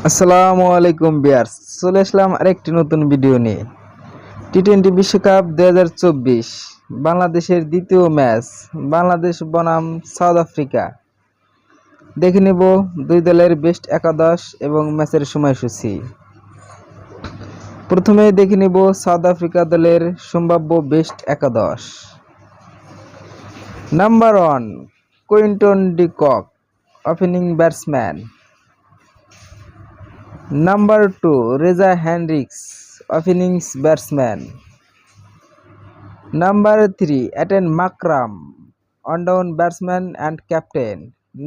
আসসালামু আলাইকুম বিয়ার্স, চলে আসলাম আরেকটি নতুন ভিডিও নিয়ে। টি-20 বিশ্বকাপ 2024 বাংলাদেশের দ্বিতীয় ম্যাচ, বাংলাদেশ বনাম সাউথ আফ্রিকা। দেখে নেব দুই দলের বেস্ট একাদশ এবং ম্যাচের সময়সূচি। প্রথমে দেখে নেব সাউথ আফ্রিকা দলের সম্ভাব্য বেস্ট একাদশ। Number 1, Quinton de Kock, opening batsman. Number 2, Reza Hendricks, opening batsman. Number 3, Aten Makram, on-down batsman and captain.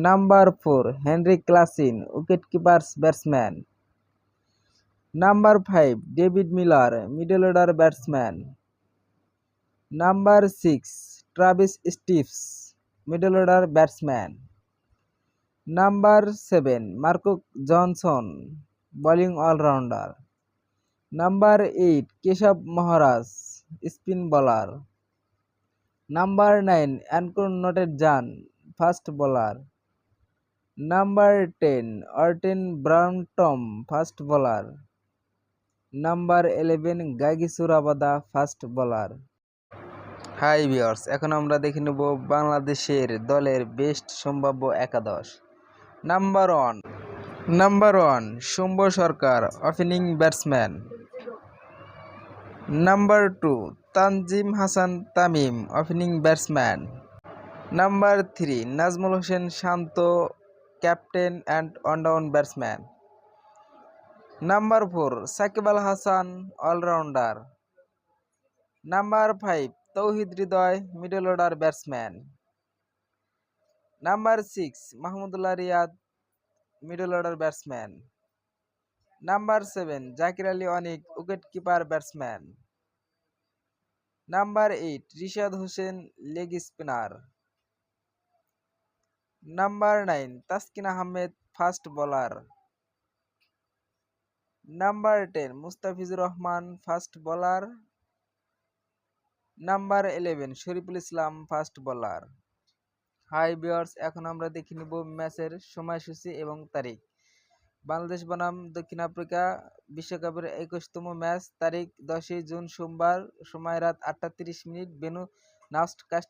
Number 4, Henrik Klassen, wicket-keeper batsman. Number 5, David Miller, middle order batsman. Number 6, Travis Steves, middle order batsman. Number 7, Marco Johnson, bowling all-rounder. Number 8, Keshav Maharaj, spin bowler. Number 9, Ankur Notedjan, fast bowler. Number 10, Orton Browntom, fast bowler. Number 11, Gagisur Abada, fast bowler. Hi viewers, এখন আমরা দেখে নেব বাংলাদেশের দলের best সম্ভাব্য একাদশ। Number 1, Shumbho Sarkar, opening batsman. Number 2, Tanzim Hasan Tamim, opening batsman. Number 3, Najmul Hossain Shanto, captain and on down batsman. Number 4, Shakib Al Hasan, allrounder. Number 5, Towhid Hridoy, middle order batsman. Number 6, Mahmudullah Riyad, middle order batsman. Number 7, Jakir Ali Anik, wicket keeper batsman. Number 8, Rishad Hossain, leg spinner. Number 9, Taskin Ahmed, fast bowler. Number 10, Mustafizur Rahman, fast bowler. Number 11, Shoriful Islam, fast bowler. Hi viewers, এখন আমরা দেখে নেব ম্যাচের সময়সূচি এবং তারিখ। বাংলাদেশ বনাম দক্ষিণ আফ্রিকা বিশ্বকাপের 21তম ম্যাচ, তারিখ 10 জুন সোমবার, সময় রাত 8টা 30 মিনিট, ভেন্যু নাস্ট কাস্ট